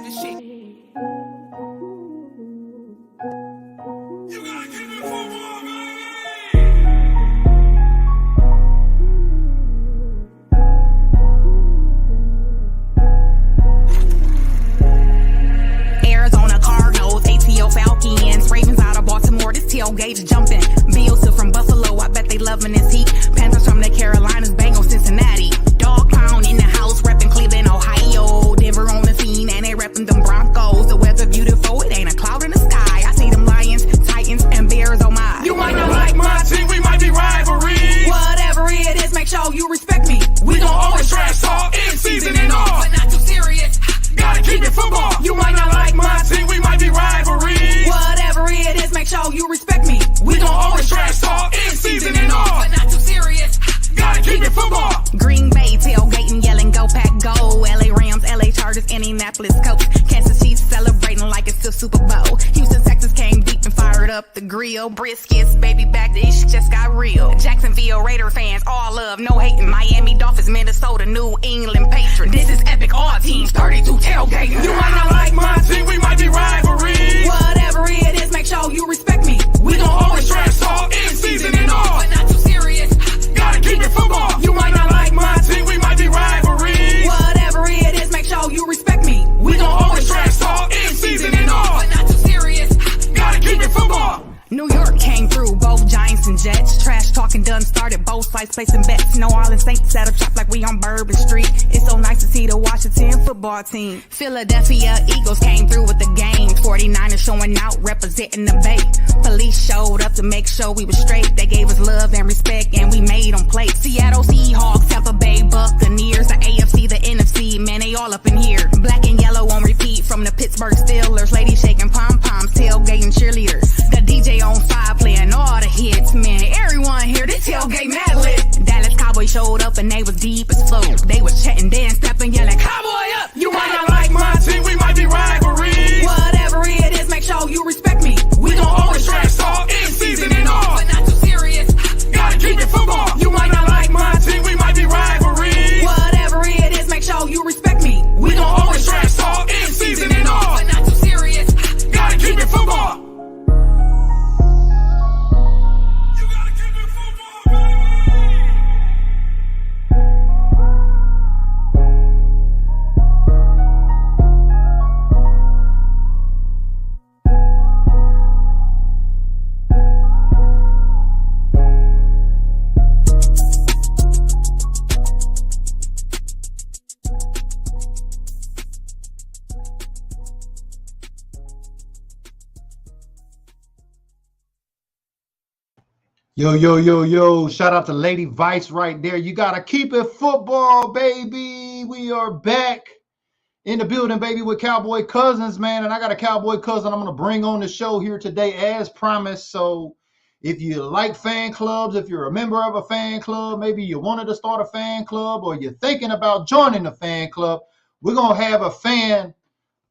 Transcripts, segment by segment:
this shit. You gotta give me football, baby. Arizona Cardinals, ATL Falcons, Ravens out of Baltimore. This tailgate is jumping. Bills are from Buffalo. I bet they loving this heat. Panthers from the Carolinas, Bengals, Cincinnati. Dog pound in the house, repping Cleveland, Ohio. Denver on the scene, and they repping them Broncos. The weather beautiful, it ain't a cloud in the sky. I see them Lions, Titans, and Bears, oh my. You might not like my team, we might be rivalry. Whatever it is, make sure you respect me. We gon' always trash talk in season and off, But not too serious. gotta keep it football. You might not like my team, we might be rivalry. Whatever it is, make sure you respect me. We gon' always trash talk in season and off, But not too serious. gotta keep it football. Green Bay tailgating, yelling, go pack, go. LA Rams, LA Chargers, Indianapolis Colts. Kansas Chiefs celebrating like it's still Super Bowl. Houston, Texas came deep and fired up the grill. Briskets, baby back, this just got real. Jacksonville Raider fans, all love, no hating. Miami Dolphins, Minnesota, New England Patriots. This is epic, all teams, 32 tailgating. You might not like my team, we might be rivalry. Whatever it is, make sure you respect me. We gon' always trash talk in season and off, But not too serious. gotta keep it football. You might not like my team, we might be rivalry. Whatever it is, make sure you respect me. We gon' always trash talk in season and off, But not too serious. gotta keep it football. New York came through, both Giants and Jets. Trash talking done started, both sides placing bets. New Orleans Saints set up shop like we on Bourbon Street. It's so nice to see the Washington football team. Philadelphia Eagles came through with the game. 49ers showing out, representing the Bay. Police showed up to make sure we was straight. They gave us love and respect, and we made them play. Seattle Seahawks, Tampa Bay Buccaneers, the AFC, the NFC, man, they all up in here. Black and yellow on repeat from the Pittsburgh Steelers. Ladies shaking pom-poms, tailgating cheerleaders. The DJ on fire playing all the hits, man. Everyone here, this tailgate mad lit. Dallas Cowboys showed up and they was deep as flow. They was chatting, then stepping, yelling, Cowboy up! You might not like my team, we might be rivalry. Whatever it is, make sure you respect me. We gon' always trash talk in season and off, But not too serious. gotta keep it football. You might not like my team, we might be rivalry. Whatever it is, make sure you respect me. We gon' always trash talk in season and off, But not too serious. gotta keep it football. You gotta keep it football, baby. Yo, yo, yo, yo. Shout out to Lady Vice right there. You got to keep it football, baby. We are back in the building, baby, with Cowboy Cousins, man. And I got a Cowboy cousin I'm going to bring on the show here today as promised. So if you like fan clubs, if you're a member of a fan club, maybe you wanted to start a fan club or you're thinking about joining a fan club, we're going to have a fan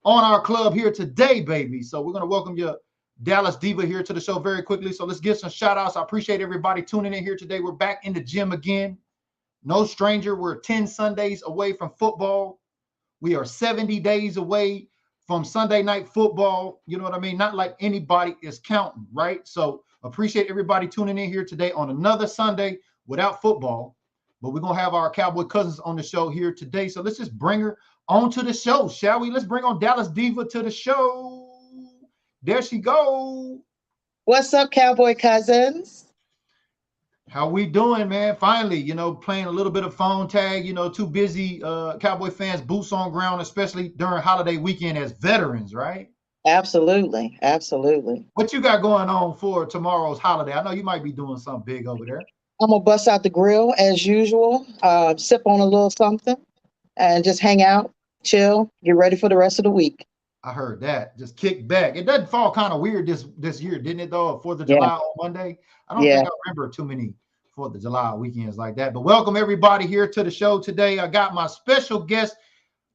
on our club here today, baby. So we're going to welcome you, Dallas Deeva, here to the show very quickly. So let's get some shout outs. I appreciate everybody tuning in here today. We're back in the gym again. No stranger. We're 10 Sundays away from football. We are 70 days away from Sunday night football. You know what I mean? Not like anybody is counting, right? So appreciate everybody tuning in here today on another Sunday without football. But we're going to have our Cowboy Cousins on the show here today. So let's just bring her on to the show, shall we? Let's bring on Dallas Deeva to the show. There she go. What's up, Cowboy Cousins? How we doing, man? Finally, playing a little bit of phone tag, too busy Cowboy fans, boots on ground, especially during holiday weekend as veterans, right? Absolutely. Absolutely. What you got going on for tomorrow's holiday? I know you might be doing something big over there. I'm going to bust out the grill as usual, sip on a little something, and just hang out, chill, get ready for the rest of the week. I heard that. Just kick back. It doesn't fall kind of weird this year, didn't it, though? 4th of July on Monday. I don't think I remember too many 4th of July weekends like that. But welcome everybody here to the show today. I got my special guest,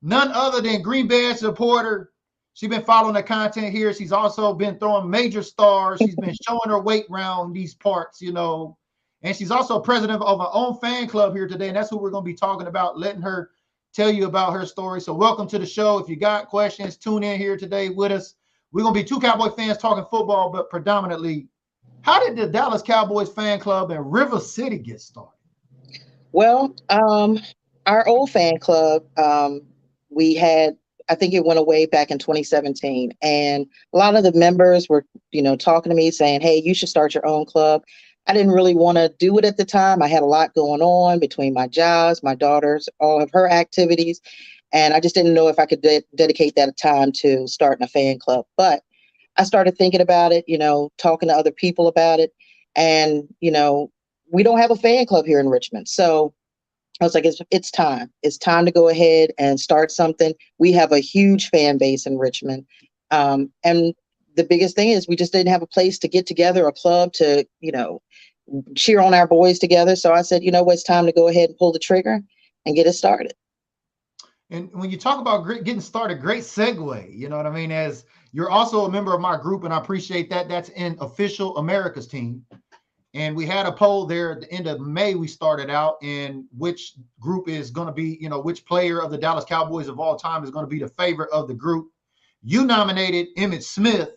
none other than Green Bay supporter. She's been following the content here. She's also been throwing major stars. She's been showing her weight around these parts, And she's also president of her own fan club here today. And that's who we're going to be talking about, letting her tell you about her story. So welcome to the show. If you got questions, tune in here today with us. We're going to be two Cowboy fans talking football, but predominantly, how did the Dallas Cowboys fan club in River City get started? Well, our old fan club, we had, I think it went away back in 2017. And a lot of the members were, talking to me saying, hey, you should start your own club. I didn't really want to do it at the time. I had a lot going on between my jobs, my daughters, all of her activities. And I just didn't know if I could dedicate that time to starting a fan club. But I started thinking about it, talking to other people about it. And, we don't have a fan club here in Richmond. So I was like, it's time. It's time to go ahead and start something. We have a huge fan base in Richmond. And the biggest thing is we just didn't have a place to get together, a club to, cheer on our boys together. So I said, it's time to go ahead and pull the trigger and get it started. And when you talk about getting started, great segue, you know what I mean? As you're also a member of my group, and I appreciate that. That's in Official America's Team. And we had a poll there at the end of May. We started out in which group is going to be, which player of the Dallas Cowboys of all time is going to be the favorite of the group. You nominated Emmitt Smith,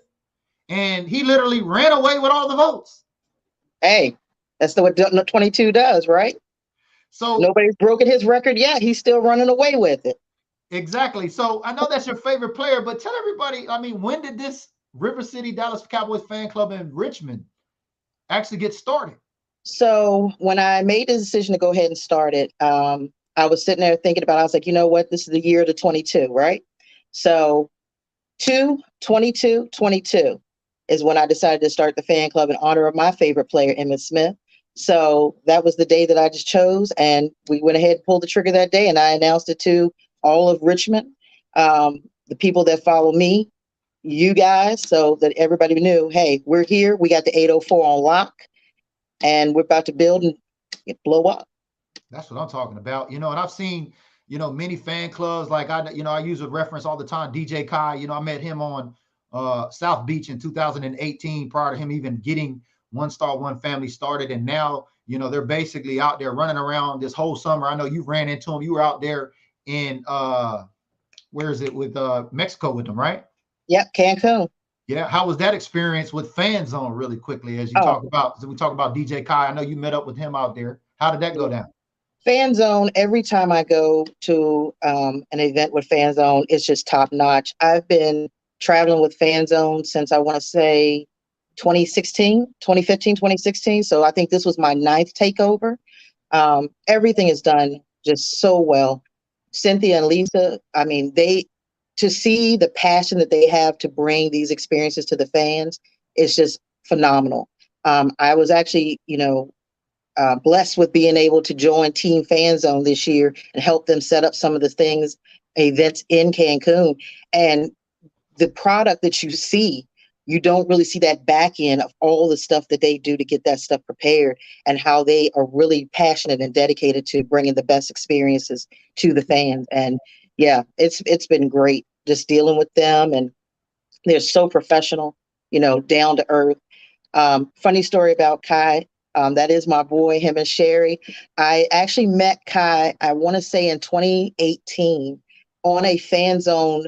and he literally ran away with all the votes. Hey, that's what 22 does, right? So nobody's broken his record yet. He's still running away with it. Exactly. So I know that's your favorite player, but tell everybody, when did this River City Dallas Cowboys fan club in Richmond actually get started? So when I made the decision to go ahead and start it, I was sitting there thinking about it. I was like, you know what? This is the year of the 22, right? So 22 is when I decided to start the fan club in honor of my favorite player, Emmitt Smith. So that was the day that I just chose, and we went ahead and pulled the trigger that day, and I announced it to all of Richmond, the people that follow me, you guys, so that everybody knew, hey, we're here. We got the 804 on lock, and we're about to build and blow up. That's what I'm talking about. And I've seen, many fan clubs, like I use a reference all the time, DJ Kai. I met him on South Beach in 2018, prior to him even getting One Star One Family started. And now, they're basically out there running around this whole summer. I know you ran into him. You were out there in where is it, with Mexico with them, right? Yep, Cancun. Yeah. How was that experience with Fan Zone, really quickly, as you talk about? So we talk about DJ Kai. I know you met up with him out there. How did that go down? Fan Zone, every time I go to an event with Fan Zone, it's just top notch. I've been traveling with Fan Zone since I want to say 2015, 2016. So I think this was my 9th takeover. Everything is done just so well. Cynthia and Lisa, to see the passion that they have to bring these experiences to the fans is just phenomenal. I was actually, blessed with being able to join Team Fan Zone this year and help them set up some of the events in Cancun. And the product that you see, you don't really see that back end of all the stuff that they do to get that stuff prepared, and how they are really passionate and dedicated to bringing the best experiences to the fans. And yeah, it's been great just dealing with them, and they're so professional, down to earth. Funny story about Kai. That is my boy, him and Sherry. I actually met Kai, I want to say in 2018, on a Fan Zone.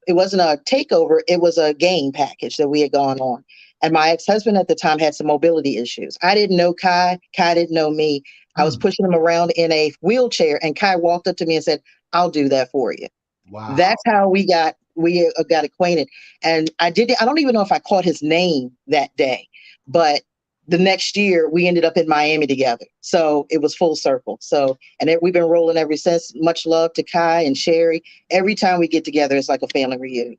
It wasn't a takeover. It was a game package that we had gone on. And my ex-husband at the time had some mobility issues. I didn't know Kai. Kai didn't know me. I was pushing him around in a wheelchair, and Kai walked up to me and said, I'll do that for you. Wow. That's how we got acquainted. And I don't even know if I caught his name that day, but the next year we ended up in Miami together. So it was full circle. So, and we've been rolling ever since. Much love to Kai and Sherry. Every time we get together, it's like a family reunion.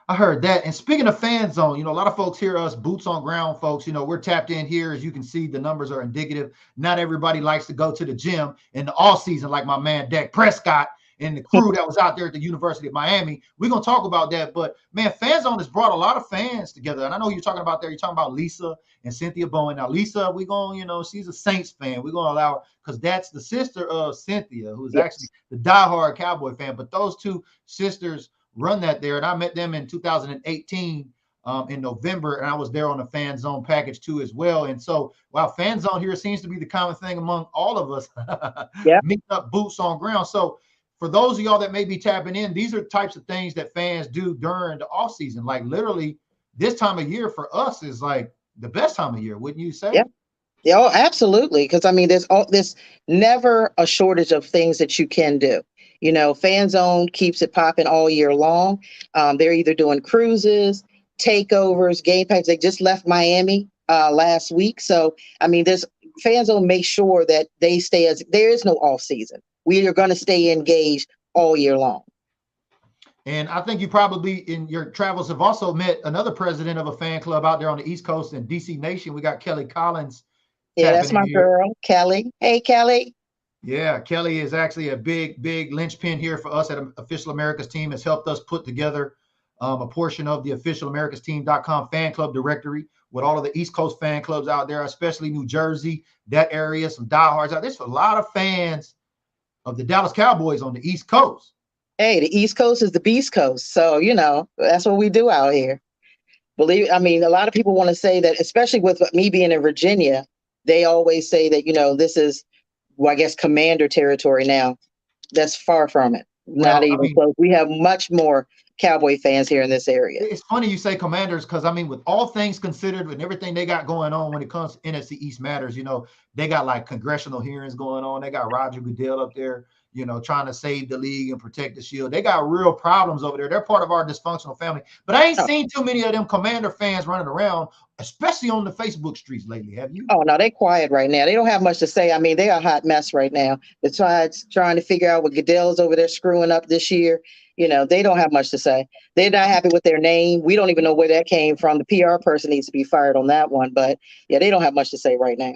I heard that. And speaking of Fan Zone, a lot of folks hear us, boots on ground folks, we're tapped in here. As you can see, the numbers are indicative. Not everybody likes to go to the gym in the off season, like my man, Dak Prescott, and the crew that was out there at the University of Miami. We're going to talk about that. But, man, Fan Zone has brought a lot of fans together. And I know you're talking about there. You're talking about Lisa and Cynthia Bowen. Now, Lisa, we're going, she's a Saints fan. We're going to allow her, because that's the sister of Cynthia, who's actually the diehard Cowboy fan. But those two sisters run that there. And I met them in 2018 in November, and I was there on the Fan Zone package too as well. And so, wow, Fan Zone here seems to be the common thing among all of us. Yeah. Meet up, boots on ground. So, for those of y'all that may be tapping in, these are types of things that fans do during the off season. Like literally this time of year for us is like the best time of year, wouldn't you say? Yeah. Yeah, oh, absolutely. Because I mean, there's never a shortage of things that you can do. You know, Fan Zone keeps it popping all year long. They're either doing cruises, takeovers, game packs. They just left Miami last week. So I mean, there's Fan Zone makes sure that they stay as there is no off season. We are going to stay engaged all year long. And I think you probably in your travels have also met another president of a fan club out there on the East Coast in DC Nation. We got Kelly Collins. Yeah, that's my girl, Kelly. Hey, Kelly. Yeah, Kelly is actually a big linchpin here for us at Official America's Team. Has helped us put together a portion of the officialamericas.team.com fan club directory with all of the East Coast fan clubs out there, especially New Jersey, that area, some diehards out there. There's a lot of fans of the Dallas Cowboys on the East Coast. Hey, the East Coast is the Beast Coast. So, you know, that's what we do out here. I mean, a lot of people want to say that, especially with me being in Virginia, they always say that, you know, this is, well, I guess, commander territory now. That's far from it. Not even close. We have much more Cowboy fans here in this area. It's funny you say Commanders because, I mean, with all things considered and everything they got going on when it comes to NFC East matters, you know, they got like congressional hearings going on. They got Roger Goodell up there, you know, trying to save the league and protect the shield. They got real problems over there. They're part of our dysfunctional family. But I ain't seen too many of them Commander fans running around, especially on the Facebook streets lately. Have you? Oh, no, they quiet right now. They don't have much to say. I mean, they are a hot mess right now. Besides trying to figure out what Goodell's over there screwing up this year, you know, they don't have much to say. They're not happy with their name. We don't even know where that came from. The PR person needs to be fired on that one. But yeah, they don't have much to say right now.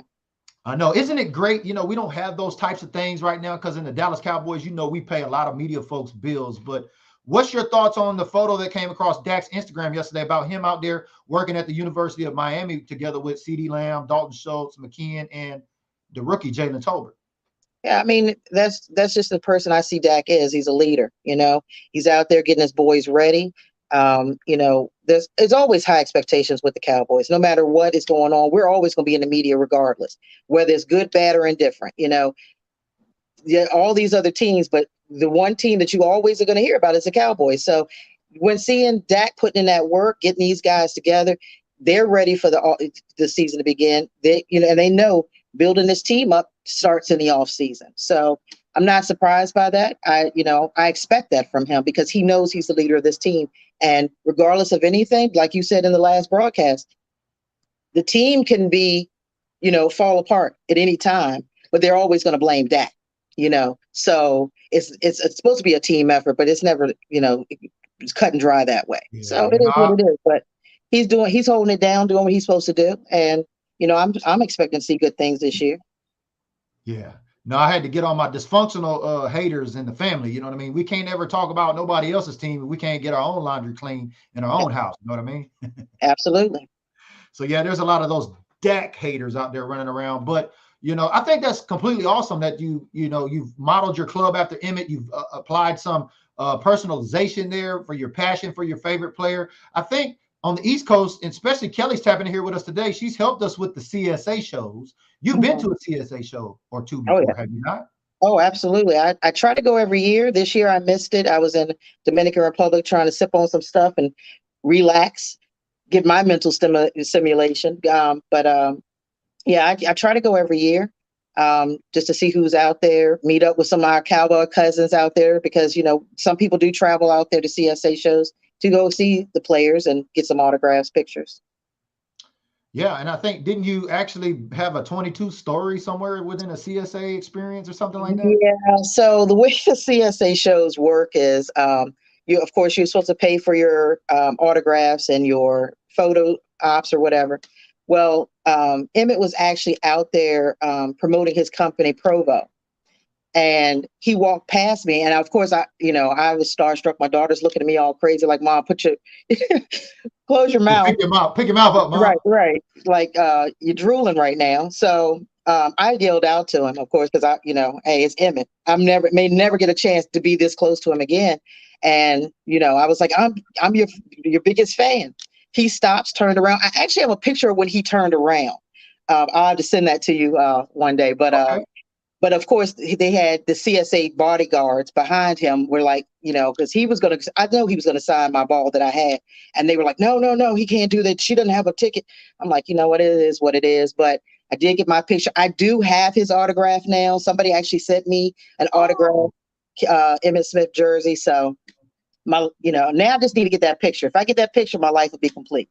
I know. Isn't it great? You know, we don't have those types of things right now because in the Dallas Cowboys, you know, we pay a lot of media folks bills. But what's your thoughts on the photo that came across Dak's Instagram yesterday about him out there working at the University of Miami together with CeeDee Lamb, Dalton Schultz, McKeon, and the rookie Jalen Tolbert? Yeah, I mean, that's just the person I see Dak is. He's a leader, you know. He's out there getting his boys ready. You know, there's always high expectations with the Cowboys. No matter what is going on, we're always going to be in the media regardless, whether it's good, bad, or indifferent. You know, yeah, all these other teams, but the one team that you always are going to hear about is the Cowboys. So when seeing Dak putting in that work, getting these guys together, they're ready for the season to begin. And they know building this team up starts in the off season. So I'm not surprised by that. I expect that from him because he knows he's the leader of this team. And regardless of anything, like you said in the last broadcast, the team can be, you know, fall apart at any time, but they're always going to blame Dak, you know. So it's supposed to be a team effort, but it's never, you know, it's cut and dry that way. Yeah, so it is what it is. But he's holding it down, doing what he's supposed to do. And, you know, I'm expecting to see good things this year. Yeah. No, I had to get on my dysfunctional haters in the family. You know what I mean? We can't ever talk about nobody else's team if we can't get our own laundry clean in our own house. You know what I mean? Absolutely. So, yeah, there's a lot of those Dak haters out there running around. But, you know, I think that's completely awesome that you've modeled your club after Emmett. You've applied some personalization there for your passion for your favorite player. I think on the East Coast, and especially Kelly's tapping in here with us today, she's helped us with the CSA shows. You've been to a CSA show or two before, have you not? Oh, absolutely. I try to go every year. This year I missed it. I was in Dominican Republic trying to sip on some stuff and relax, get my mental stimulation. I try to go every year just to see who's out there, meet up with some of our Cowboy cousins out there because, you know, some people do travel out there to CSA shows to go see the players and get some autographs, pictures. Yeah, and I think, didn't you actually have a 22 story somewhere within a CSA experience or something like that? Yeah, so the way the CSA shows work is, you're supposed to pay for your autographs and your photo ops or whatever. Well, Emmett was actually out there promoting his company, Provo. And he walked past me, and of course, I was starstruck. My daughter's looking at me all crazy, like, "Mom, put your close your mouth, pick your mouth up, Mom." Right, like you're drooling right now. So I yelled out to him, of course, because hey, it's Emmett. May never get a chance to be this close to him again. And I was like, I'm your biggest fan. He stops, turned around. I actually have a picture of when he turned around. I'll have to send that to you one day, but. Okay. But of course, they had the CSA bodyguards behind him. Were like, because I know he was gonna sign my ball that I had, and they were like, no, no, no, he can't do that. She doesn't have a ticket. I'm like, you know what, it is what it is. But I did get my picture. I do have his autograph now. Somebody actually sent me an autograph, Emmitt Smith jersey. So now I just need to get that picture. If I get that picture, my life will be complete.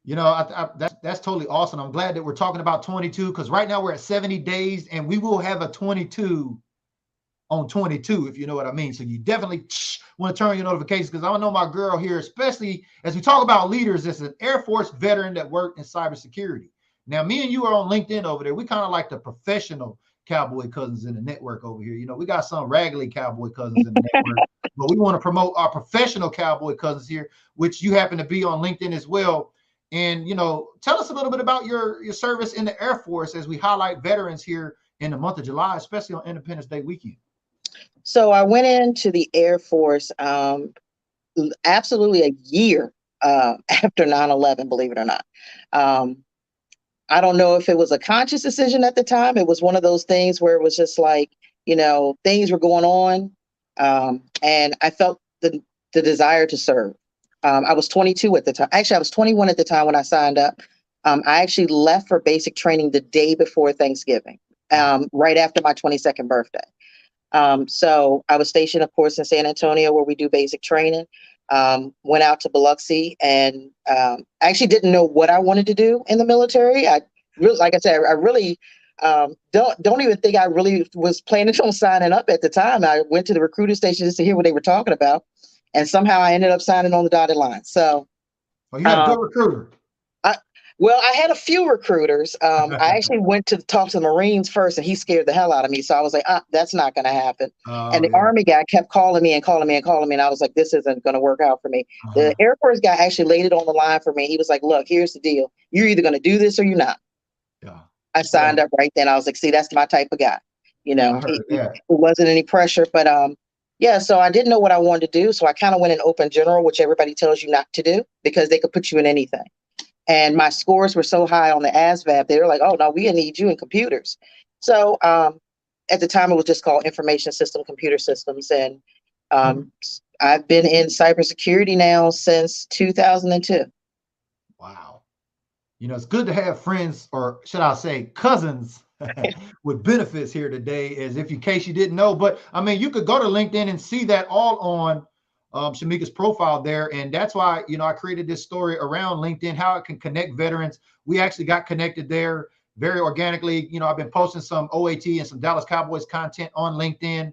That's totally awesome. I'm glad that we're talking about 22 because right now we're at 70 days and we will have a 22 on 22, if you know what I mean. So you definitely want to turn your notifications because I know my girl here, especially as we talk about leaders, is an Air Force veteran that worked in cybersecurity. Now, me and you are on LinkedIn over there. We kind of like the professional cowboy cousins in the network over here. We got some raggedy cowboy cousins in the network, but we want to promote our professional cowboy cousins here, which you happen to be on LinkedIn as well. And, tell us a little bit about your service in the Air Force as we highlight veterans here in the month of July, especially on Independence Day weekend. So I went into the Air Force absolutely a year after 9/11, believe it or not. I don't know if it was a conscious decision at the time. It was one of those things where it was just like, things were going on. And I felt the desire to serve. I was 22 at the time. Actually, I was 21 at the time when I signed up. I actually left for basic training the day before Thanksgiving, right after my 22nd birthday. So I was stationed, of course, in San Antonio where we do basic training. Went out to Biloxi and actually didn't know what I wanted to do in the military. Like I said, I really don't even think I really was planning on signing up at the time. I went to the recruiter station just to hear what they were talking about. And somehow I ended up signing on the dotted line. So you had a good recruiter. I had a few recruiters. I actually went to talk to the Marines first, and he scared the hell out of me. So I was like, that's not going to happen. And the Army guy kept calling me and calling me and calling me. And I was like, this isn't going to work out for me. The Air Force guy actually laid it on the line for me. He was like, look, here's the deal. You're either going to do this or you're not. Yeah. I signed up right then. I was like, see, that's my type of guy. It wasn't any pressure, but so I didn't know what I wanted to do. So I kind of went in open general, which everybody tells you not to do because they could put you in anything. And my scores were so high on the ASVAB, they were like, oh, no, we need you in computers. So at the time, it was just called Information System Computer Systems. And I've been in cybersecurity now since 2002. Wow. It's good to have friends, or should I say cousins, with benefits here today, as if in case you didn't know. But I mean, you could go to LinkedIn and see that all on Shamika's profile there. And that's why, I created this story around LinkedIn, how it can connect veterans. We actually got connected there very organically. I've been posting some OAT and some Dallas Cowboys content on LinkedIn.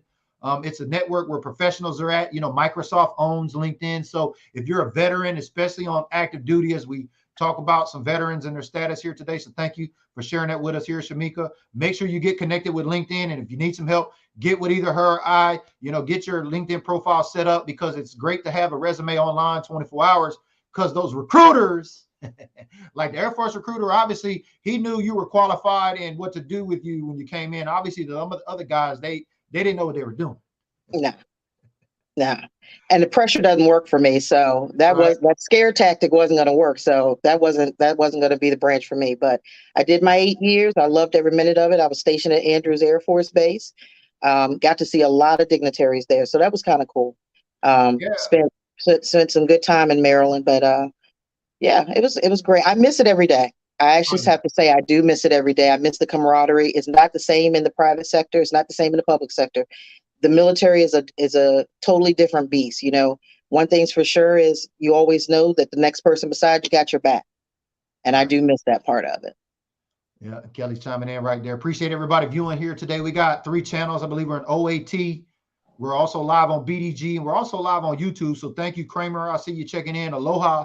It's a network where professionals are at. Microsoft owns LinkedIn. So if you're a veteran, especially on active duty, as we talk about some veterans and their status here today. So thank you for sharing that with us here, Shamika. Make sure you get connected with LinkedIn. And if you need some help, get with either her or I, get your LinkedIn profile set up, because it's great to have a resume online 24 hours, because those recruiters, like the Air Force recruiter, obviously he knew you were qualified and what to do with you when you came in. Obviously the other guys, they didn't know what they were doing. No. And the pressure doesn't work for me. So that scare tactic wasn't going to work. So that wasn't going to be the branch for me. But I did my 8 years. I loved every minute of it. I was stationed at Andrews Air Force Base. Got to see a lot of dignitaries there. So that was kind of cool. Spent some good time in Maryland. But it was great. I miss it every day. I actually have to say I do miss it every day. I miss the camaraderie. It's not the same in the private sector. It's not the same in the public sector. The military is a totally different beast. One thing's for sure is you always know that the next person beside you got your back. And I do miss that part of it. Yeah, Kelly's chiming in right there. Appreciate everybody viewing here today. We got 3 channels. I believe we're in OAT. We're also live on BDG, and we're also live on YouTube. So thank you, Kramer. I see you checking in. Aloha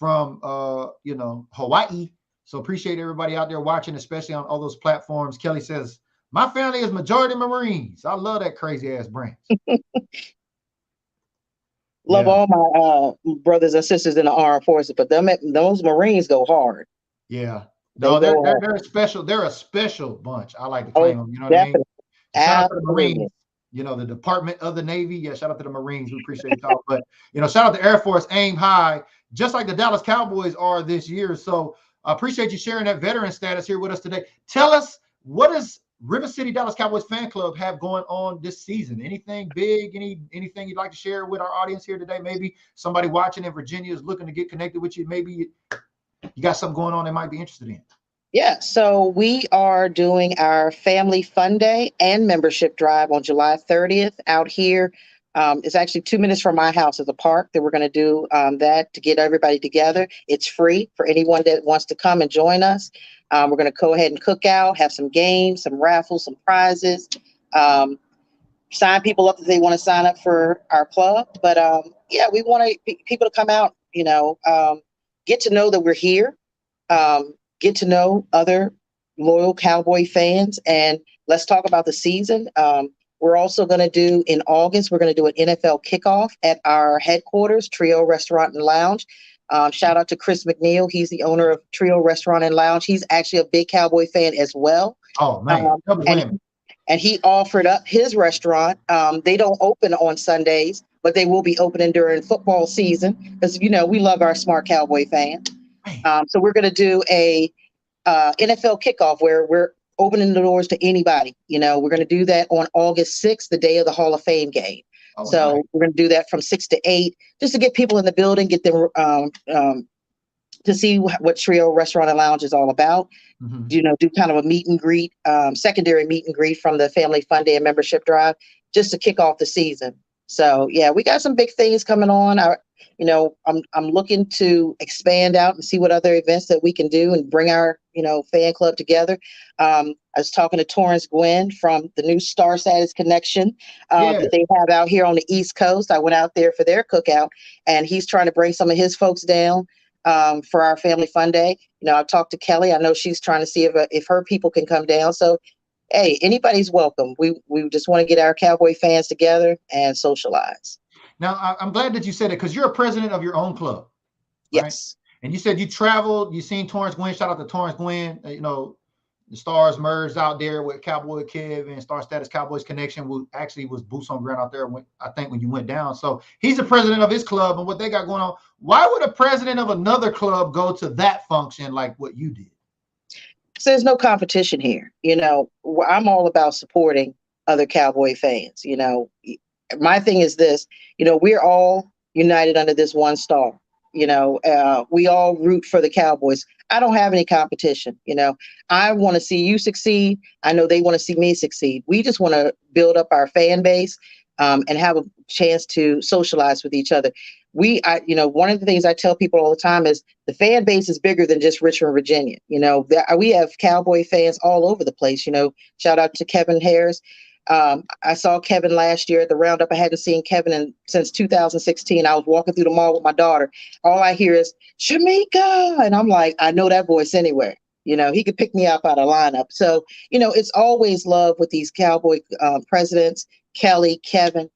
from Hawaii. So appreciate everybody out there watching, especially on all those platforms. Kelly says, my family is majority Marines. I love that crazy ass branch. Love all my brothers and sisters in the armed forces, but those Marines go hard. Yeah. No, they're a special. They're a special bunch. I like to claim them. You know what definitely. I mean? Shout out to the Marines. The Department of the Navy. Yeah, shout out to the Marines. We appreciate y'all. But shout out to Air Force. Aim high, just like the Dallas Cowboys are this year. So I appreciate you sharing that veteran status here with us today. Tell us, what is River City Dallas Cowboys fan club have going on this season? Anything big? Anything you'd like to share with our audience here today? Maybe somebody watching in Virginia is looking to get connected with you. Maybe you got something going on they might be interested in. Yeah, so we are doing our Family Fun Day and membership drive on July 30th out here. It's actually 2 minutes from my house at the park that we're going to do that to get everybody together. It's free for anyone that wants to come and join us. We're going to go ahead and cook out, have some games, some raffles, some prizes, sign people up if they want to sign up for our club. But yeah, we want people to come out, get to know that we're here. Get to know other loyal Cowboy fans, and let's talk about the season. We're also going to do in August, we're going to do an NFL kickoff at our headquarters, Trio Restaurant and Lounge. Shout out to Chris McNeil. He's the owner of Trio Restaurant and Lounge. He's actually a big Cowboy fan as well. Oh, man. And he offered up his restaurant. They don't open on Sundays, but they will be opening during football season because, we love our smart Cowboy fans. So we're going to do a NFL kickoff where we're opening the doors to anybody. We're going to do that on August 6th, the day of the Hall of Fame game. Oh, so nice. We're going to do that from 6 to 8, just to get people in the building, get them to see what Trio Restaurant and Lounge is all about. Mm-hmm. Do kind of a meet and greet, secondary meet and greet from the Family Fun Day and membership drive, just to kick off the season. So yeah, we got some big things coming on. I'm looking to expand out and see what other events that we can do and bring our, fan club together. I was talking to Torrance Gwynn from the new Star Status Connection that they have out here on the East Coast. I went out there for their cookout, and he's trying to bring some of his folks down for our Family Fun Day. I've talked to Kelly. I know she's trying to see if her people can come down. So, hey, anybody's welcome. We just want to get our Cowboy fans together and socialize. Now, I'm glad that you said it because you're a president of your own club. Right? Yes. And you said you traveled, you seen Torrance Gwynn. Shout out to Torrance Gwynn. The Stars merged out there with Cowboy Kev and Star Status Cowboys Connection, who actually was boots on ground out there, when you went down. So he's the president of his club and what they got going on. Why would a president of another club go to that function like what you did? So there's no competition here. I'm all about supporting other Cowboy fans. My thing is this, we're all united under this one star. We all root for the Cowboys. I don't have any competition. I want to see you succeed. I know they want to see me succeed. We just want to build up our fan base and have a chance to socialize with each other. One of the things I tell people all the time is the fan base is bigger than just Richmond, Virginia. We have Cowboy fans all over the place. Shout out to Kevin Harris. I saw Kevin last year at the Roundup. I hadn't seen Kevin since 2016. I was walking through the mall with my daughter. All I hear is Shamika. And I'm like, I know that voice anywhere. He could pick me up out of lineup. So, it's always love with these Cowboy presidents, Kelly, Kevin,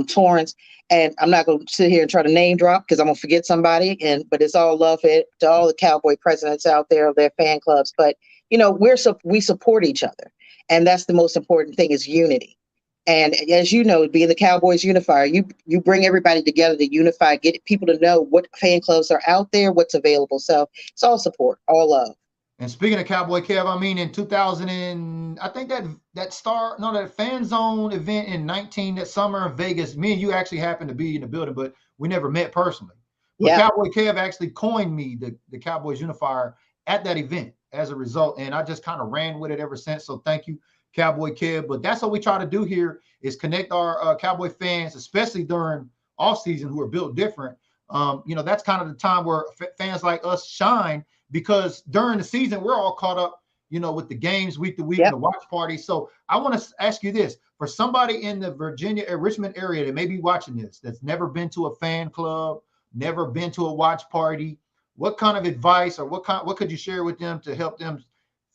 Torrance. And I'm not going to sit here and try to name drop because I'm going to forget somebody. But it's all love to all the Cowboy presidents out there, their fan clubs. But, we support each other. And that's the most important thing is unity. And as you know, being the Cowboys unifier, you bring everybody together to unify, get people to know what fan clubs are out there, what's available. So it's all support, all love. And speaking of Cowboy Kev, in 2000 and I think that Fan Zone event in 19 that summer in Vegas, me and you actually happened to be in the building, but we never met personally. But Cowboy Kev actually coined me the Cowboys unifier at that event as a result. And I just kind of ran with it ever since. So thank you, Cowboy Kev. But that's what we try to do here is connect our Cowboy fans, especially during off season, who are built different. That's kind of the time where fans like us shine because during the season, we're all caught up, with the games week to week and the watch party. So I want to ask you this, for somebody in the Richmond area that may be watching this, that's never been to a fan club, never been to a watch party, what kind of advice or what could you share with them to help them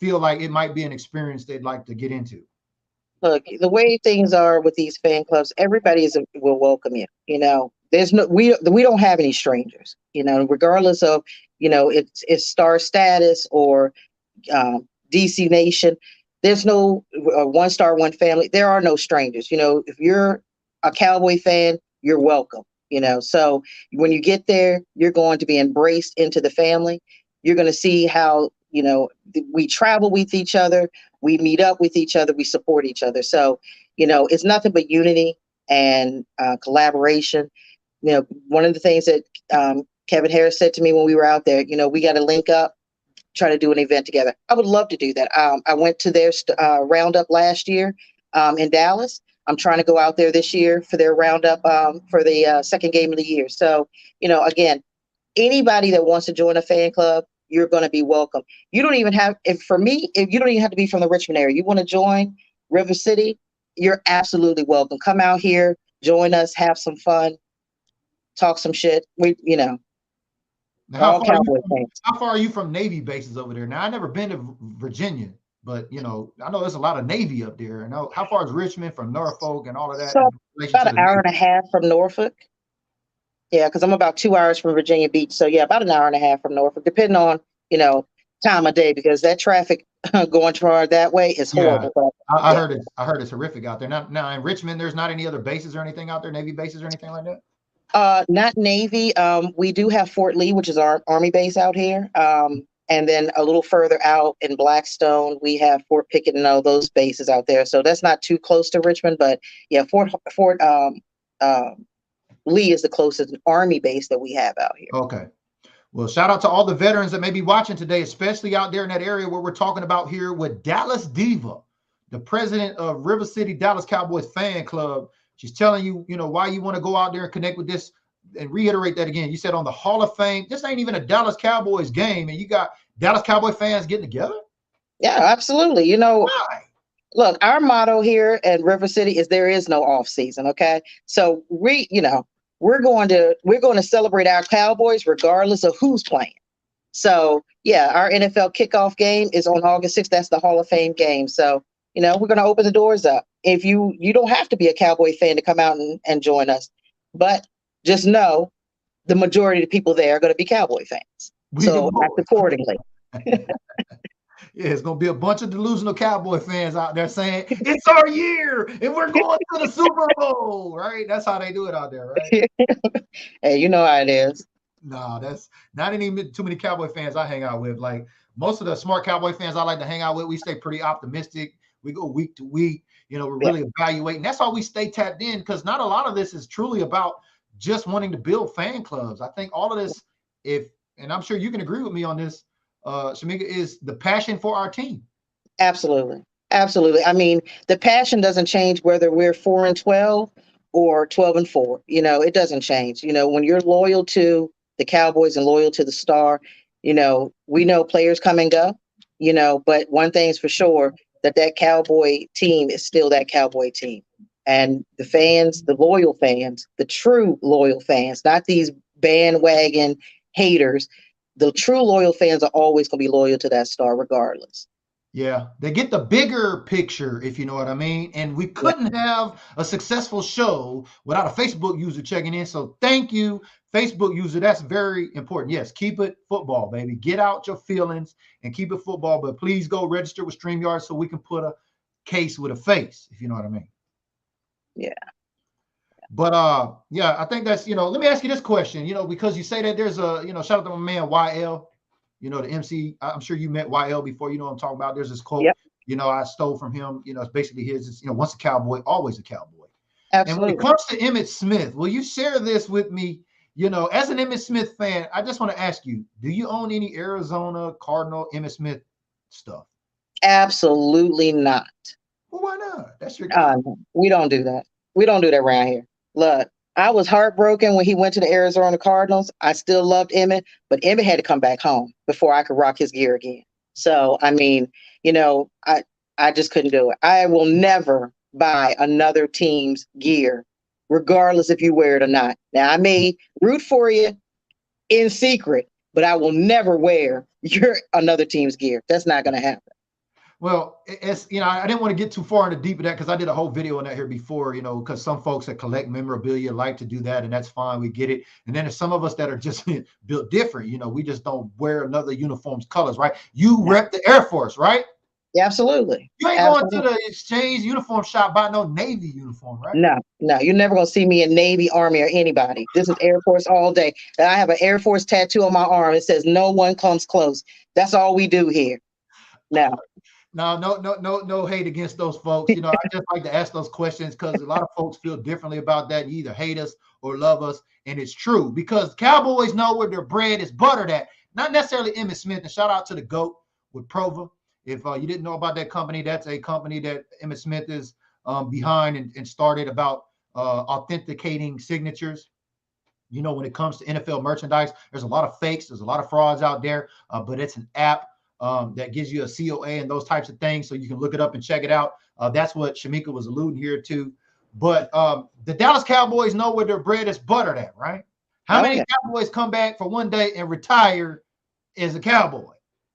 feel like it might be an experience they'd like to get into? Look, the way things are with these fan clubs, everybody will welcome you. We don't have any strangers. Regardless of it's Star Status or DC Nation. There's no one star, one family. There are no strangers. If you're a Cowboy fan, you're welcome. So when you get there, you're going to be embraced into the family. You're going to see how we travel with each other, we meet up with each other, we support each other. So, it's nothing but unity and collaboration. One of the things that Kevin Harris said to me when we were out there, we got to link up, try to do an event together. I would love to do that. I went to their roundup last year in Dallas. I'm trying to go out there this year for their roundup for the second game of the year. So, again, anybody that wants to join a fan club, you're going to be welcome. You don't even have, if you don't even have to be from the Richmond area. You want to join River City, you're absolutely welcome. Come out here, join us, have some fun, talk some shit. Now, all Cowboy fans. How far are you from Navy bases over there? Now, I've never been to Virginia, but I know there's a lot of Navy up there. And how far is Richmond from Norfolk and all of that? So about an hour and a half from Norfolk. Yeah, because I'm about 2 hours from Virginia Beach. So yeah, about an hour and a half from Norfolk, depending on, time of day, because that traffic going toward that way is horrible. Yeah, I heard it's horrific out there. Now in Richmond, there's not any other bases or anything out there, Navy bases or anything like that? Not Navy. We do have Fort Lee, which is our Army base out here. And then a little further out in Blackstone, we have Fort Pickett and all those bases out there. So that's not too close to Richmond, but yeah, Fort Lee is the closest Army base that we have out here. Okay. Well, shout out to all the veterans that may be watching today, especially out there in that area where we're talking about here with Dallas Deeva, the president of River City Dallas Cowboys fan club. She's telling you, why you want to go out there and connect with this, and reiterate that again. You said on the Hall of Fame, this ain't even a Dallas Cowboys game, and you got Dallas Cowboy fans getting together? Yeah, absolutely. Why? Look, our motto here at River City is there is no off season. Okay. So we're going to celebrate our Cowboys regardless of who's playing. So yeah, our NFL kickoff game is on August 6th. That's the Hall of Fame game. So, we're going to open the doors up. If you don't have to be a Cowboy fan to come out and join us, but just know the majority of the people there are going to be Cowboy fans. So act accordingly. Yeah, it's going to be a bunch of delusional Cowboy fans out there saying, it's our year and we're going to the Super Bowl, right? That's how they do it out there, right? Hey, you know how it is. No, that's not even too many Cowboy fans I hang out with. Like most of the smart Cowboy fans I like to hang out with, we stay pretty optimistic. We go week to week, we're really evaluating. That's why we stay tapped in, because not a lot of this is truly about just wanting to build fan clubs. I think all of this, and I'm sure you can agree with me on this, Shamika, is the passion for our team. Absolutely. Absolutely. I mean, the passion doesn't change whether we're 4-12 or 12-4. It doesn't change. When you're loyal to the Cowboys and loyal to the Star, we know players come and go, but one thing's for sure, that Cowboy team is still that Cowboy team. And the fans, the loyal fans, the true loyal fans, not these bandwagon haters, the true loyal fans are always going to be loyal to that Star regardless. Yeah, they get the bigger picture, if you know what I mean. And we couldn't have a successful show without a Facebook user checking in. So thank you, Facebook user. That's very important. Yes, keep it football, baby. Get out your feelings and keep it football. But please go register with StreamYard so we can put a case with a face, if you know what I mean. Yeah. But I think that's, let me ask you this question, because you say that there's a, shout out to my man YL, the MC. I'm sure you met YL before, what I'm talking about. There's this quote, I stole from him, it's basically his, it's, once a Cowboy, always a Cowboy. Absolutely. And when it comes to Emmitt Smith, will you share this with me? As an Emmitt Smith fan, I just want to ask you, do you own any Arizona Cardinal Emmitt Smith stuff? Absolutely not. Well, why not? That's your guy. We don't do that. We don't do that around here. Look, I was heartbroken when he went to the Arizona Cardinals. I still loved Emmitt, but Emmitt had to come back home before I could rock his gear again. So, I mean, I just couldn't do it. I will never buy another team's gear, regardless if you wear it or not. Now, I may root for you in secret, but I will never wear another team's gear. That's not going to happen. Well, it's, I didn't want to get too far into deep of that because I did a whole video on that here before, because some folks that collect memorabilia like to do that, and that's fine. We get it. And then there's some of us that are just built different. We just don't wear another uniform's colors, right? You rep the Air Force, right? Yeah, absolutely. You ain't going to Absolutely. the exchange uniform shop buy no Navy uniform, right? No, no, you're never gonna see me in Navy, Army, or anybody. This is Air Force all day. And I have an Air Force tattoo on my arm. It says "No one comes close." That's all we do here. No, No hate against those folks. I just like to ask those questions because a lot of folks feel differently about that. You either hate us or love us, and it's true because Cowboys know where their bread is buttered at. Not necessarily Emmitt Smith. And shout out to the GOAT with Prova. If you didn't know about that company, that's a company that Emmitt Smith is behind and started about authenticating signatures. When it comes to NFL merchandise, there's a lot of fakes, there's a lot of frauds out there, but it's an app that gives you a COA and those types of things, so you can look it up and check it out. That's what Shamika was alluding here to. But the Dallas Cowboys know where their bread is buttered at, right? How many Cowboys come back for one day and retire as a Cowboy?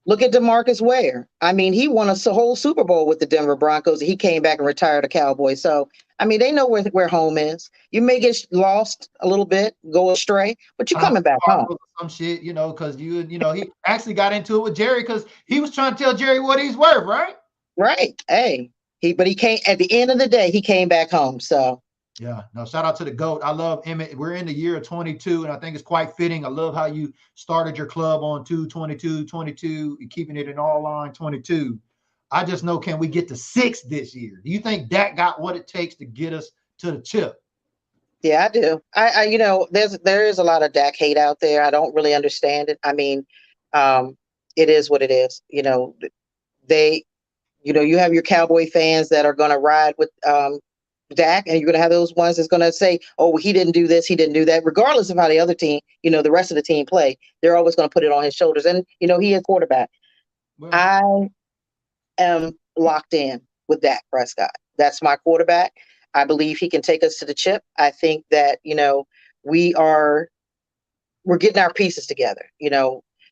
look at DeMarcus Ware. I mean, he won a whole Super Bowl with the Denver Broncos. He came back and retired a Cowboy. So, I mean, they know where home is. You may get lost a little bit, go astray, but you're coming back home. Some shit, because he actually got into it with Jerry because he was trying to tell Jerry what he's worth, right? Right. Hey, but he came at the end of the day, he came back home. So. Yeah, no, shout out to the GOAT. I love Emmitt. We're in the year of 22, and I think it's quite fitting. I love how you started your club on 2-22-22, and keeping it in all line 22. I just know, can we get to 6 this year? Do you think Dak got what it takes to get us to the chip? Yeah, I do. There is a lot of Dak hate out there. I don't really understand it. I mean, it is what it is. You have your Cowboy fans that are going to ride with Dak, and you're going to have those ones that's going to say, oh, he didn't do this, he didn't do that, regardless of how the other team, the rest of the team play. They're always going to put it on his shoulders. And, he is quarterback. Well, I am locked in with Dak Prescott. That's my quarterback. I believe he can take us to the chip. I think that, we're getting our pieces together.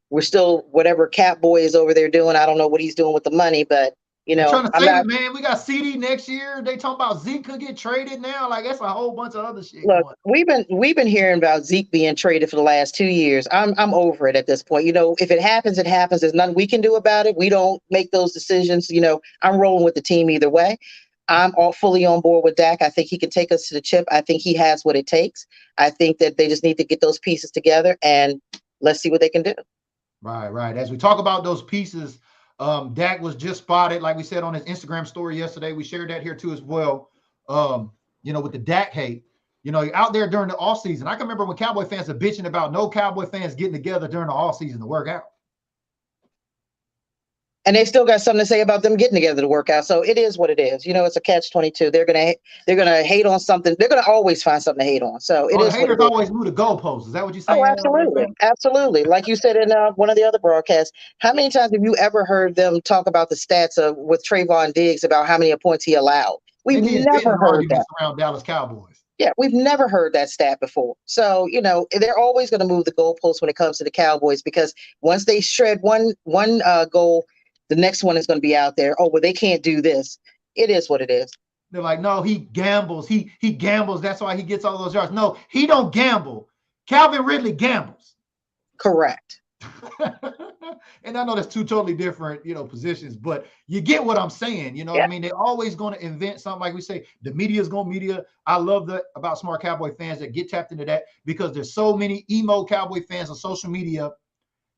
We're still, whatever Cap Boy is over there doing, I don't know what he's doing with the money, but trying to save it, man. We got CD next year. They talking about Zeke could get traded now. Like, that's a whole bunch of other shit. Look, we've been hearing about Zeke being traded for the last 2 years. I'm over it at this point. If it happens, it happens. There's nothing we can do about it. We don't make those decisions. I'm rolling with the team either way. I'm all fully on board with Dak. I think he can take us to the chip. I think he has what it takes. I think that they just need to get those pieces together and let's see what they can do. Right. As we talk about those pieces, Dak was just spotted, like we said on his Instagram story yesterday. We shared that here too as well. With the Dak hate, out there during the off season. I can remember when Cowboy fans are bitching about no Cowboy fans getting together during the off season to work out. And they still got something to say about them getting together to work out. So it is what it is. It's a catch-22. They're gonna hate on something. They're gonna always find something to hate on. So it is. Haters always move the goalposts. Is that what you're saying? Oh, absolutely. Like you said in one of the other broadcasts, how many times have you ever heard them talk about the stats with Trayvon Diggs about how many points he allowed? We've never heard that around Dallas Cowboys. Yeah, we've never heard that stat before. So, they're always going to move the goalposts when it comes to the Cowboys because once they shred one goal, the next one is going to be out there. Oh, well, they can't do this. It is what it is. They're like, no, he gambles. He gambles. That's why he gets all those yards. No, he don't gamble. Calvin Ridley gambles. Correct. And I know that's two totally different, positions, but you get what I'm saying. What I mean? They're always going to invent something. Like we say, the media is going to media. I love that about smart Cowboy fans that get tapped into that because there's so many emo Cowboy fans on social media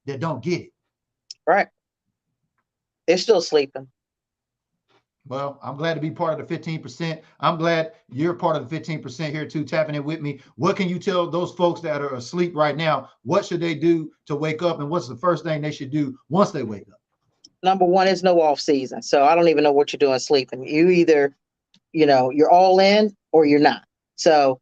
that don't get it. Right. They're still sleeping. Well, I'm glad to be part of the 15%. I'm glad you're part of the 15% here too, tapping in with me. What can you tell those folks that are asleep right now? What should they do to wake up? And what's the first thing they should do once they wake up? Number one is no off season. So I don't even know what you're doing sleeping. You either, you're all in or you're not. So,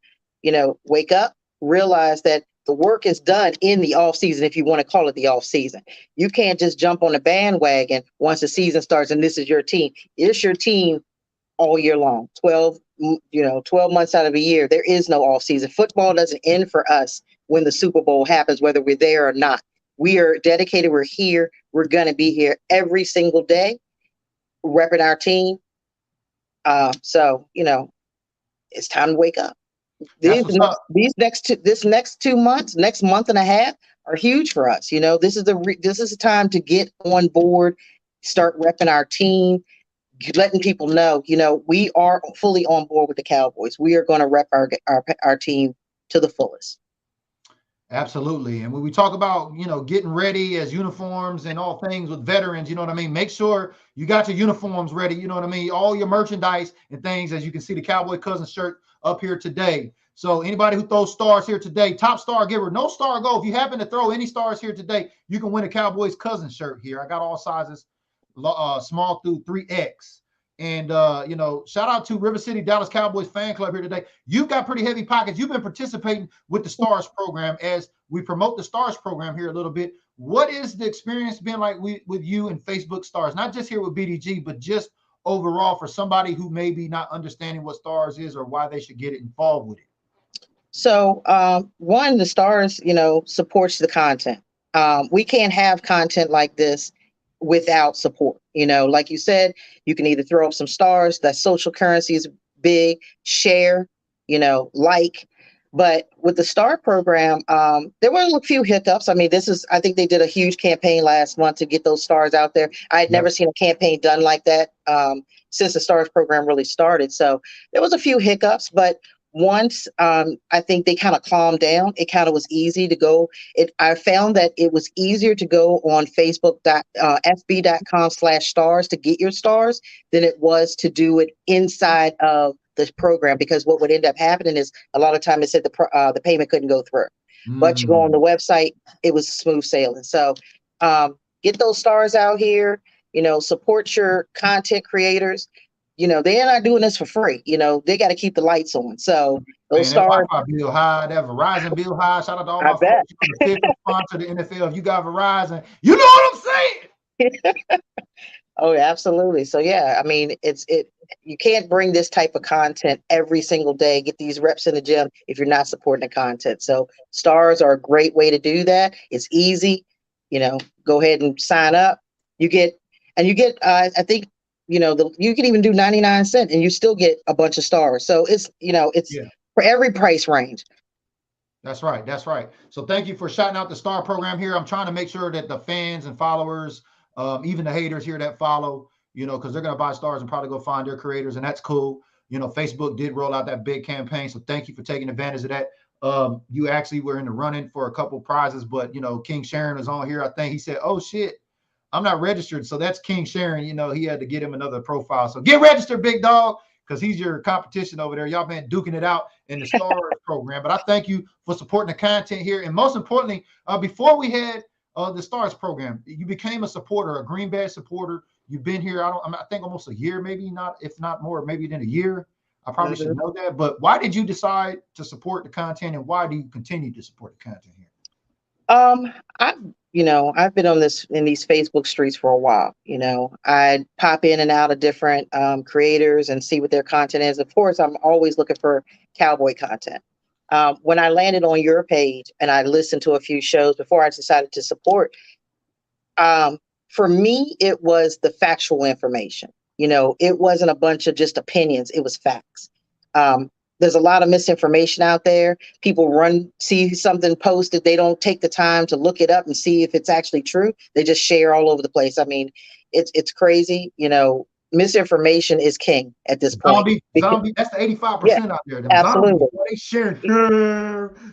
wake up, realize that the work is done in the off season, if you want to call it the off season. You can't just jump on the bandwagon once the season starts and this is your team. It's your team all year long. 12 months out of a year. There is no off season. Football doesn't end for us when the Super Bowl happens, whether we're there or not. We are dedicated. We're here. We're going to be here every single day, repping our team. So, it's time to wake up. This next 2 months, next month and a half are huge for us. This is a time to get on board, start repping our team, letting people know, we are fully on board with the Cowboys. We are going to rep our team to the fullest. Absolutely. And when we talk about, getting ready as uniforms and all things with veterans, you know what I mean? Make sure you got your uniforms ready, you know what I mean? All your merchandise and things, as you can see the Cowboy Cousins shirt up here today. So anybody who throws stars here today, top star giver, no star go. If you happen to throw any stars here today, you can win a Cowboys Cousins shirt here. I got all sizes, small through 3X. And, shout out to River City Dallas Cowboys fan club here today. You've got pretty heavy pockets. You've been participating with the Stars program as we promote the Stars program here a little bit. What is the experience been like with you and Facebook Stars? Not just here with BDG, but just overall for somebody who may be not understanding what Stars is or why they should get involved with it. So, one, the Stars, supports the content. We can't have content like this without support. Like you said, you can either throw up some stars, that social currency is big, share, like. But with the STAR program, there were a few hiccups. I mean, I think they did a huge campaign last month to get those stars out there. I had never seen a campaign done like that since the STARS program really started. So there was a few hiccups, but once I think they kind of calmed down, it kind of was easy to go. I found that it was easier to go on fb.com/stars to get your stars than it was to do it inside of the program, because what would end up happening is a lot of time it said the payment couldn't go through. But you go on the website, it was smooth sailing. So get those stars out here, support your content creators. They're not doing this for free. They got to keep the lights on. So those stars. That Wi-Fi bill high, that Verizon bill high. Shout out to all my folks who sponsor the NFL. If you got Verizon, you know what I'm saying? Oh, absolutely. So yeah, I mean, you can't bring this type of content every single day, get these reps in the gym if you're not supporting the content. So stars are a great way to do that. It's easy. Go ahead and sign up. You get, I think, you can even do 99 cents and you still get a bunch of stars. So it's for every price range. That's right. That's right. So thank you for shouting out the STAR program here. I'm trying to make sure that the fans and followers, even the haters here that follow, because they're going to buy stars and probably go find their creators. And that's cool. Facebook did roll out that big campaign. So thank you for taking advantage of that. You actually were in the running for a couple prizes, but, King Sharon is on here. I think he said, oh, shit, I'm not registered. So that's King Sharon. He had to get him another profile. So get registered, big dog, because he's your competition over there. Y'all been duking it out in the Stars program. But I thank you for supporting the content here. And most importantly, before we had the Stars program, you became a supporter, a Green Badge supporter. You've been here, I think almost a year, maybe not, if not more, maybe than a year. I probably should know that. But why did you decide to support the content, and why do you continue to support the content here? I've been in these Facebook streets for a while. I pop in and out of different creators and see what their content is. Of course, I'm always looking for Cowboy content. When I landed on your page and I listened to a few shows before I decided to support, for me, it was the factual information. It wasn't a bunch of just opinions. It was facts. There's a lot of misinformation out there. People see something posted. They don't take the time to look it up and see if it's actually true. They just share all over the place. I mean, it's crazy. Misinformation is king at this point. Zombie, that's the 85% out there. Absolutely. They share.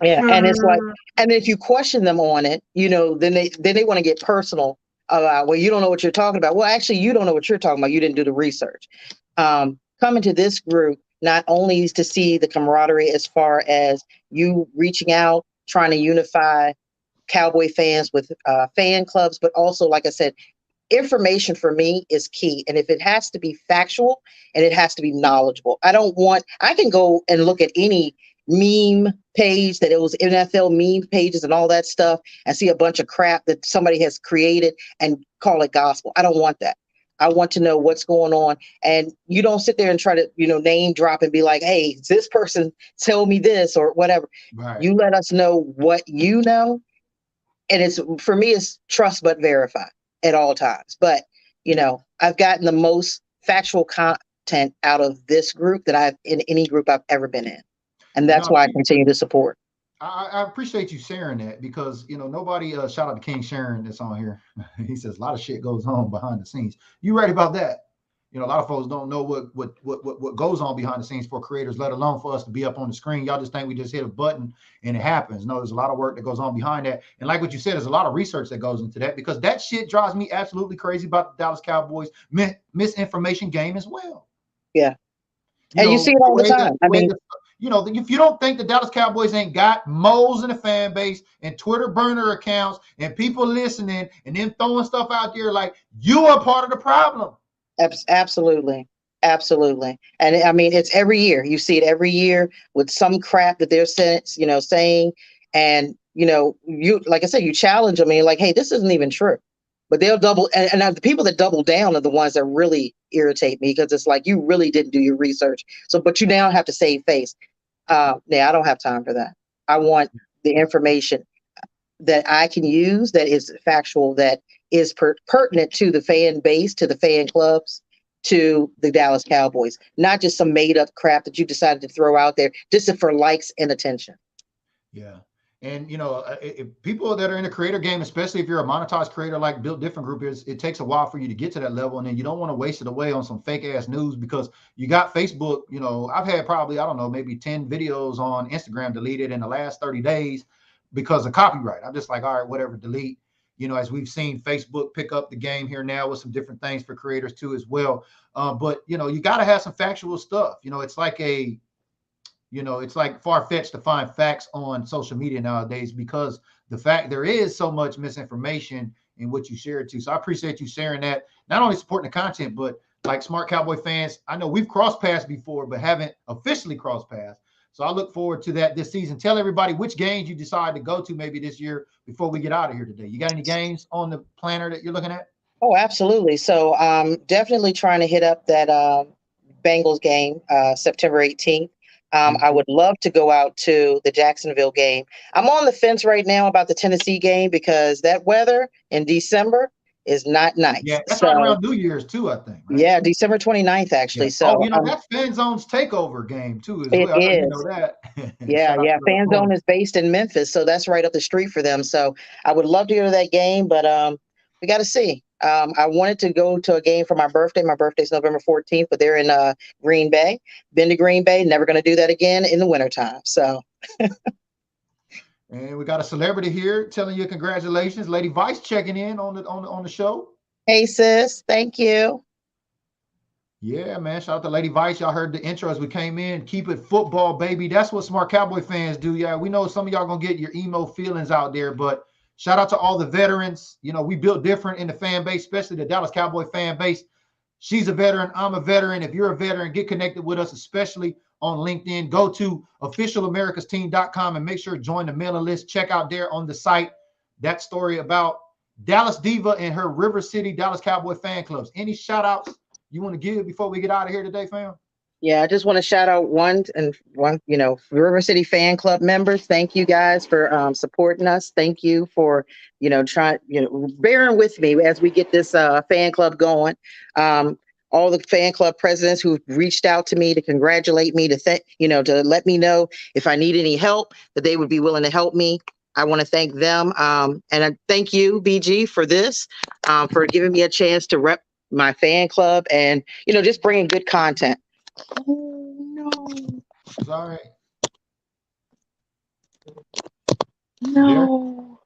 Yeah, and it's like, and if you question them on it, then they want to get personal. Well, you don't know what you're talking about. Well, actually, you don't know what you're talking about. You didn't do the research. Coming to this group not only is to see the camaraderie as far as you reaching out, trying to unify Cowboy fans with fan clubs, but also, like I said, information for me is key. And if it has to be factual and it has to be knowledgeable, I can go and look at any meme page that it was NFL meme pages and all that stuff and see a bunch of crap that somebody has created and call it gospel. I don't want that. I want to know what's going on. And you don't sit there and try to, name drop and be like, hey, this person tell me this or whatever. Right. You let us know what you know. And for me, it's trust but verify at all times. But, I've gotten the most factual content out of this group that in any group I've ever been in. And that's why I continue to support. I appreciate you sharing that because nobody shout out to King Sharon that's on here. He says a lot of shit goes on behind the scenes. You right about that. A lot of folks don't know what goes on behind the scenes for creators, let alone for us to be up on the screen. Y'all just think we just hit a button and it happens. No, there's a lot of work that goes on behind that. And like what you said, there's a lot of research that goes into that because that shit drives me absolutely crazy about the Dallas Cowboys misinformation game as well. Yeah. And you see it all the time. I mean, if you don't think the Dallas Cowboys ain't got moles in the fan base and Twitter burner accounts and people listening and them throwing stuff out there, like you are part of the problem. Absolutely. Absolutely. And I mean, it's every year. You see it every year with some crap that they're saying. And, you, like I said, you challenge them and you're like, hey, this isn't even true. But they'll double. And the people that double down are the ones that really irritate me because it's like, you really didn't do your research. So, but you now have to save face. I don't have time for that. I want the information that I can use that is factual, that is pertinent to the fan base, to the fan clubs, to the Dallas Cowboys, not just some made up crap that you decided to throw out there just for likes and attention. Yeah. And, if people that are in the creator game, especially if you're a monetized creator like Built Different Group is, it takes a while for you to get to that level. And then you don't want to waste it away on some fake ass news because you got Facebook. I've had probably, I don't know, maybe 10 videos on Instagram deleted in the last 30 days because of copyright. I'm just like, all right, whatever, delete. As we've seen Facebook pick up the game here now with some different things for creators too as well. But, you got to have some factual stuff. It's like it's like far-fetched to find facts on social media nowadays because the fact there is so much misinformation in what you share it to. So I appreciate you sharing that, not only supporting the content, but like Smart Cowboy fans, I know we've crossed paths before, but haven't officially crossed paths. So I look forward to that this season. Tell everybody which games you decide to go to maybe this year before we get out of here today. You got any games on the planner that you're looking at? Oh, absolutely. So definitely trying to hit up that Bengals game, September 18th. I would love to go out to the Jacksonville game. I'm on the fence right now about the Tennessee game because that weather in December is not nice. Yeah, that's right around New Year's too, I think. Right? Yeah, December 29th, actually. Yeah. So that's Fan Zone's takeover game too as it well. I is. know that. Yeah. Fan Zone is based in Memphis, so that's right up the street for them. So I would love to go to that game, but we got to see. I wanted to go to a game for my birthday. My birthday's November 14th, but they're in Green Bay. Been to Green Bay. Never going to do that again in the wintertime. So. And we got a celebrity here telling you congratulations. Lady Vice checking in on the show. Hey, sis. Thank you. Yeah, man. Shout out to Lady Vice. Y'all heard the intro as we came in. Keep it football, baby. That's what Smart Cowboy fans do. Yeah, we know some of y'all going to get your emo feelings out there, but shout out to all the veterans. We built different in the fan base, especially the Dallas Cowboy fan base. She's a veteran. I'm a veteran. If you're a veteran, get connected with us, especially on LinkedIn. Go to officialamericasteam.com and make sure to join the mailing list. Check out there on the site that story about Dallas Deeva and her River City Dallas Cowboy fan clubs. Any shout outs you want to give before we get out of here today, fam? Yeah, I just want to shout out one, River City fan club members. Thank you guys for supporting us. Thank you for, bearing with me as we get this fan club going. All the fan club presidents who reached out to me to congratulate me, to let me know if I need any help, that they would be willing to help me. I want to thank them. And I thank you, BG, for this, for giving me a chance to rep my fan club and, just bringing good content. Oh, no. Sorry. No.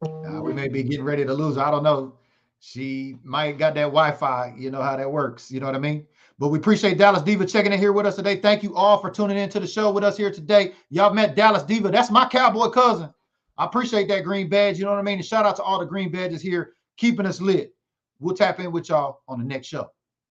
We may be getting ready to lose. I don't know. She might got that Wi-Fi. You know how that works. You know what I mean? But we appreciate Dallas Deeva checking in here with us today. Thank you all for tuning into the show with us here today. Y'all met Dallas Deeva. That's my Cowboy cousin. I appreciate that green badge. You know what I mean? And shout out to all the green badges here keeping us lit. We'll tap in with y'all on the next show.